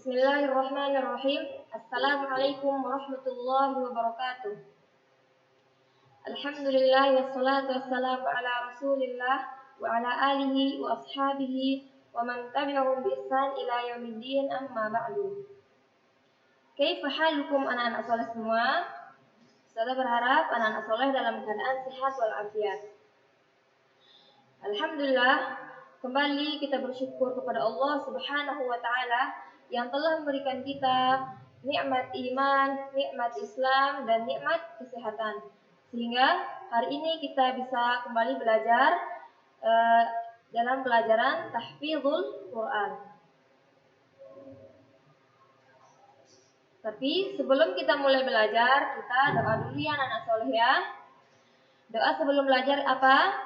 Bismillahirrahmanirrahim. Assalamualaikum warahmatullahi wabarakatuh. Alhamdulillah wassalatu wassalamu ala Rasulillah wa ala alihi wa ashabihi wa man tabi'ahum bi ihsan ila yaumiddin, amma ba'du. Kaifa halukum anak-anak soleh semua? Saya berharap anak-anak soleh dalam keadaan sehat walafiat. Alhamdulillah, kembali kita bersyukur kepada Allah Subhanahu wa taala yang telah memberikan kita nikmat iman, nikmat Islam, dan nikmat kesehatan. Sehingga hari ini kita bisa kembali belajar dalam pelajaran tahfidzul Quran. Tapi sebelum kita mulai belajar, kita doa dulu ya anak-anak soleh ya. Doa sebelum belajar apa?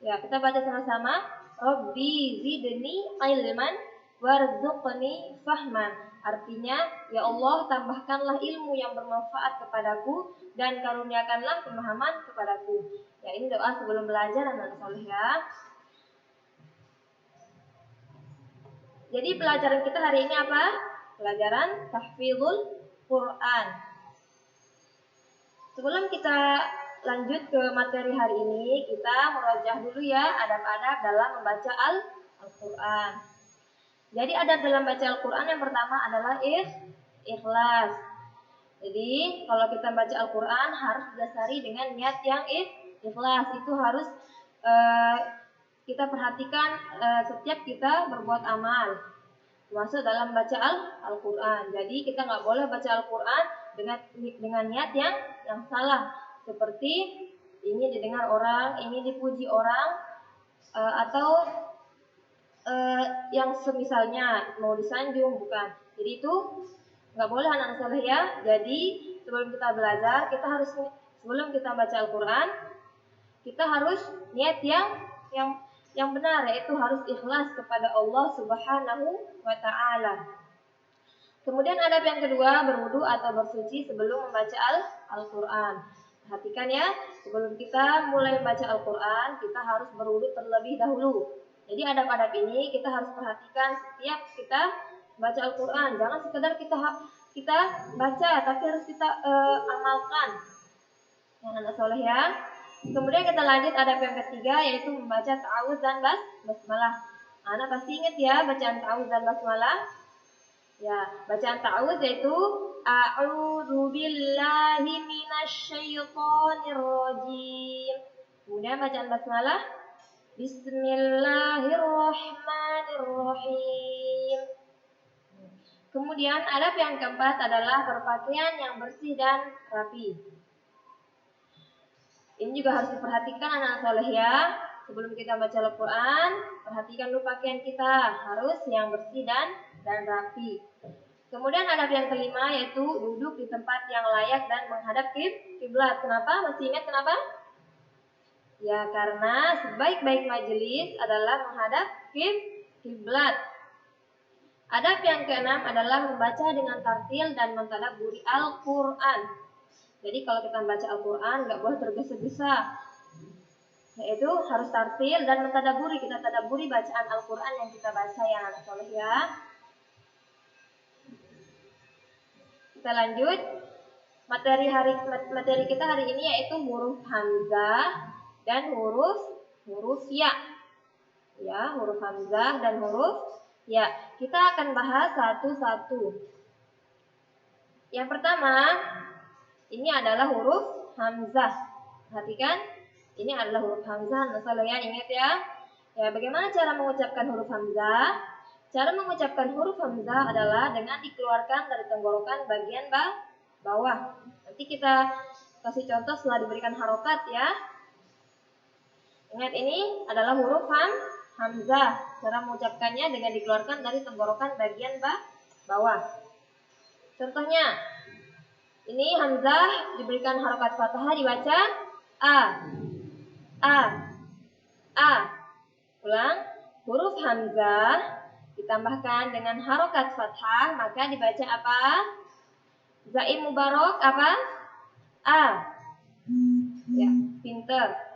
Ya, kita baca sama-sama. Rabbi zidni ilman warzuqni fahman. Artinya, ya Allah, tambahkanlah ilmu yang bermanfaat kepadaku dan karuniakanlah pemahaman kepadaku. Ya, ini doa sebelum belajar anak-anak soleh ya. Jadi pelajaran kita hari ini apa? Pelajaran tahfidzul Quran. Sebelum kita lanjut ke materi hari ini, kita merajah dulu ya adab-adab dalam membaca Al-Quran. Jadi adab dalam baca Al-Quran yang pertama adalah ikhlas. Jadi kalau kita baca Al-Quran harus didasari dengan niat yang ikhlas. Itu harus kita perhatikan setiap kita berbuat amal, termasuk dalam baca Al-Quran. Jadi kita nggak boleh baca Al-Quran dengan niat yang salah. Seperti ini didengar orang, ini dipuji orang, atau yang semisalnya mau disanjung, bukan. Jadi itu nggak boleh anak-anak soleh ya. Jadi sebelum kita belajar, sebelum kita baca Al-Quran, kita harus niat yang benar, yaitu harus ikhlas kepada Allah Subhanahu wa taala. Kemudian adab yang kedua, berwudu atau bersuci sebelum membaca Al-Quran. Perhatikan ya, sebelum kita mulai membaca Al-Quran, kita harus berwudu terlebih dahulu. Jadi adab-adab ini kita harus perhatikan setiap kita baca Al-Quran. Jangan sekedar kita baca, tapi harus kita amalkan. Yang anak soleh ya. Kemudian kita lanjut adab yang ketiga, yaitu membaca ta'awudz dan basmalah. Anak pasti ingat ya bacaan ta'awudz dan basmalah. Ya, bacaan ta'awudz yaitu a'udzu billahi minasyaitonir rajim. Kemudian bacaan basmalah Bismillahirrahmanirrahim. Kemudian adab yang keempat adalah berpakaian yang bersih dan rapi. Ini juga harus diperhatikan anak-anak soleh ya. Sebelum kita baca Al-Quran, perhatikan dulu pakaian kita harus yang bersih dan rapi. Kemudian adab yang kelima yaitu duduk di tempat yang layak dan menghadap kiblat. Kenapa? Masih ingat kenapa? Ya, karena sebaik-baik majelis adalah menghadap kiblat. Adab yang keenam adalah membaca dengan tartil dan mentadabburi Al-Quran. Jadi kalau kita membaca Al-Quran nggak boleh tergesa-gesa, yaitu harus tartil dan mentadabburi. Kita tadabburi bacaan Al-Quran yang kita baca ya anak soleh ya. Kita lanjut materi kita hari ini yaitu huruf hamzah dan huruf ya. Ya, huruf hamzah dan huruf ya. Kita akan bahas satu-satu. Yang pertama, ini adalah huruf hamzah. Perhatikan, ini adalah huruf hamzah. Nah, ya, ingat ya. Ya, bagaimana cara mengucapkan huruf hamzah? Cara mengucapkan huruf hamzah adalah dengan dikeluarkan dari tenggorokan bagian bawah. Nanti kita kasih contoh setelah diberikan harokat ya. Ingat, ini adalah huruf hamzah. Cara mengucapkannya dengan dikeluarkan dari tenggorokan bagian bawah. Contohnya, ini hamzah diberikan harokat fathah, dibaca a. Ulang, huruf hamzah ditambahkan dengan harokat fathah, maka dibaca apa? Zaim mubarok apa? A. Ya, pinter.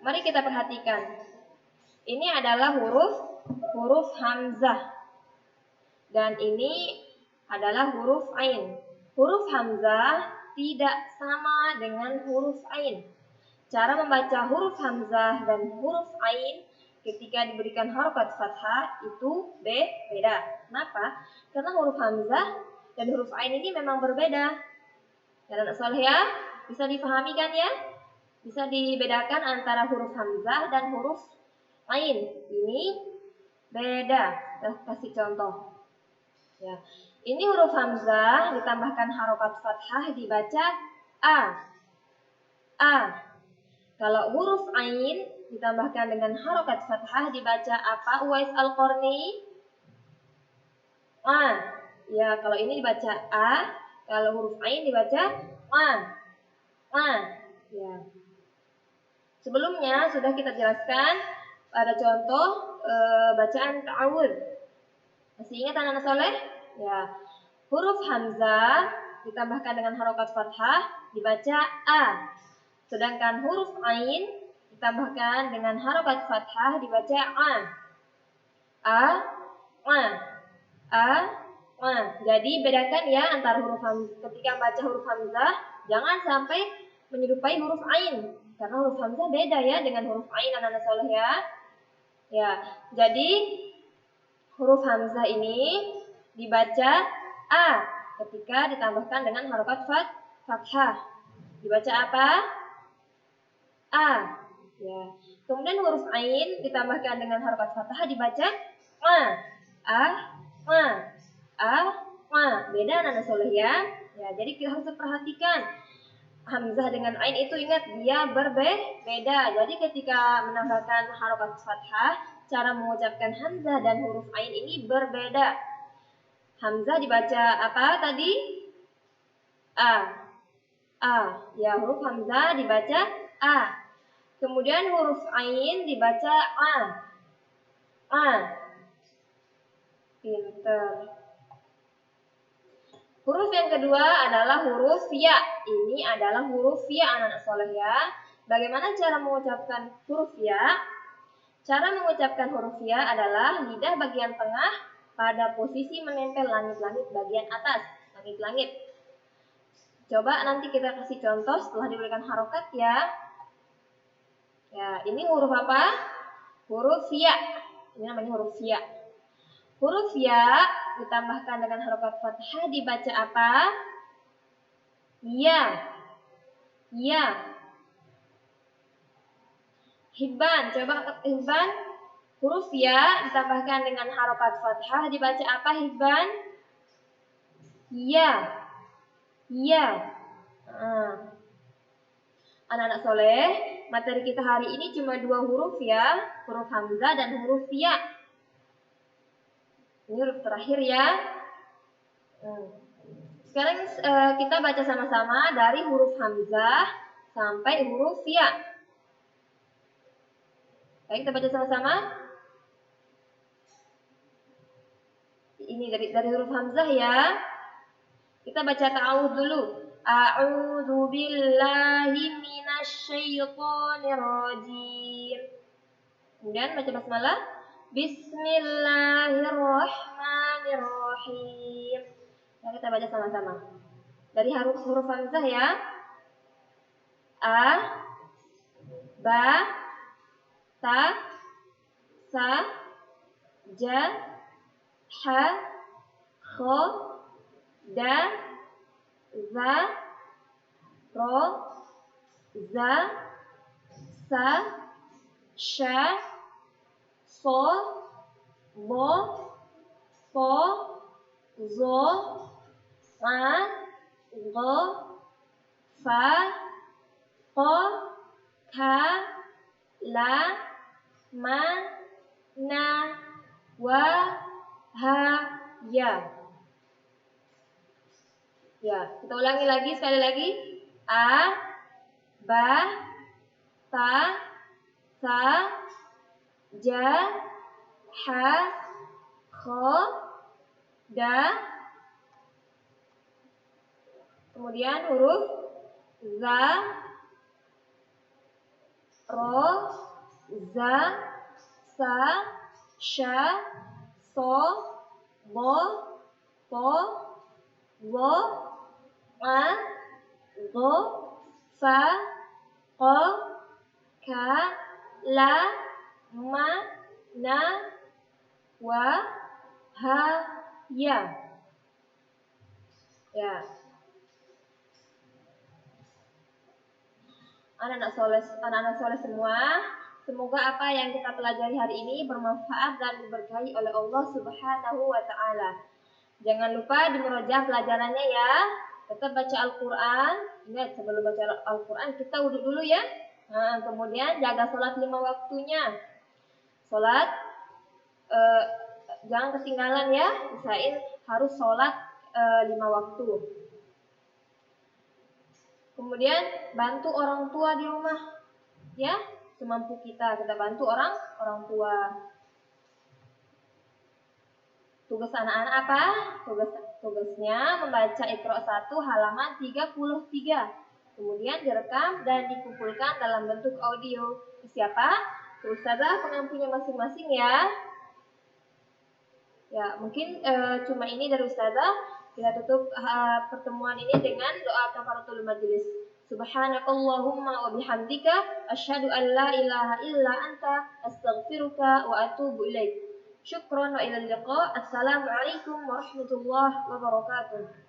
Mari kita perhatikan. Ini adalah huruf hamzah. Dan ini adalah huruf ain. Huruf hamzah tidak sama dengan huruf ain. Cara membaca huruf hamzah dan huruf ain ketika diberikan harokat fathah itu beda. Kenapa? Karena huruf hamzah dan huruf ain ini memang berbeda. Dan anak soleh ya, bisa dipahami kan ya? Bisa dibedakan antara huruf hamzah dan huruf ain. Ini beda. Kasih contoh. Ya. Ini huruf hamzah ditambahkan harokat fathah dibaca a. Kalau huruf ain ditambahkan dengan harokat fathah dibaca apa? Uwais Al-Qarni? A. Ya, kalau ini dibaca a, kalau huruf ain dibaca a. Ya. Sebelumnya sudah kita jelaskan pada contoh bacaan ta'awud. Masih ingat anak-anak soleh? Ya. Huruf hamzah ditambahkan dengan harokat fathah dibaca a. Sedangkan huruf ain ditambahkan dengan harokat fathah dibaca a. Jadi bedakan ya antara huruf hamzah. Ketika baca huruf hamzah, jangan sampai menyerupai huruf ain. Karena huruf hamzah beda ya dengan huruf ain anak-anak soleh ya. Ya, jadi huruf hamzah ini dibaca a ketika ditambahkan dengan harokat fathah. Dibaca apa? A. Ya. Kemudian huruf ain ditambahkan dengan harokat fathah dibaca beda anak-anak soleh ya. Ya, jadi kita harus perhatikan hamzah dengan ain itu ingat dia berbeda. Jadi ketika menambahkan harokat fathah, cara mengucapkan hamzah dan huruf ain ini berbeda. Hamzah dibaca apa tadi? A. Ya, huruf hamzah dibaca a. Kemudian huruf ain dibaca a. Pinter. Huruf yang kedua adalah huruf ya. Ini adalah huruf ya anak-anak soleh ya. Bagaimana cara mengucapkan huruf ya? Cara mengucapkan huruf ya adalah lidah bagian tengah pada posisi menempel langit-langit bagian atas. Langit-langit. Coba nanti kita kasih contoh setelah diberikan harokat ya. Ya, ini huruf apa? Huruf ya. Ini namanya huruf ya. Huruf ya ditambahkan dengan harokat fathah dibaca apa? Ya. Hibban, coba Hibban. Huruf ya ditambahkan dengan harokat fathah dibaca apa Hibban? Ya. Anak-anak soleh, materi kita hari ini cuma 2 huruf ya, huruf hamzah dan huruf ya. Ini huruf terakhir ya. Sekarang kita baca sama-sama dari huruf hamzah sampai huruf ya. Baik, kita baca sama-sama. Ini dari huruf hamzah ya. Kita baca ta'awudz dulu. A'udzu billahi minasyaitonir rajim. Kemudian baca basmalah. Bismillahirrahmanirrahim. Nah, kita baca sama-sama. Dari huruf hamzah ya. A, ba, ta, sa, ja, ha, kho, da, za, ro, za, sa, sha, so, bo, po, zo, ma, go, fa, ko, ka, la, ma, na, wa, ha, ya. Ya, kita ulangi lagi sekali lagi. A, ba, ta, sa, ja, ha, kho, da. Kemudian huruf za, ro, za, sa, sha, so, bo, po, wo, a, go, fa, ko, ka, la, ma, na, wa, ha, ya. Ya. Anak-anak soleh semua, semoga apa yang kita pelajari hari ini bermanfaat dan diberkahi oleh Allah Subhanahu wa taala. Jangan lupa dimurojaah pelajarannya ya. Tetap baca Al-Qur'an. Ingat, sebelum baca Al-Qur'an kita wudhu dulu ya. Nah, kemudian jaga sholat 5 waktunya. Sholat jangan ketinggalan ya. Usahain harus sholat 5 waktu. Kemudian bantu orang tua di rumah, ya, semampu kita bantu orang tua. Tugas anak-anak apa? Tugasnya membaca Iqra 1 halaman 33. Kemudian direkam dan dikumpulkan dalam bentuk audio. Siapa? Ustazah pengampunya masing-masing ya. Ya, mungkin cuma ini dari Ustazah. Kita tutup pertemuan ini dengan doa kafaratul majelis. Subhanakallahumma wa bihamdika asyhadu an la ilaha illa anta astaghfiruka wa atubu ilaik. Syukran wa ilal liqa. Assalamualaikum warahmatullahi wabarakatuh.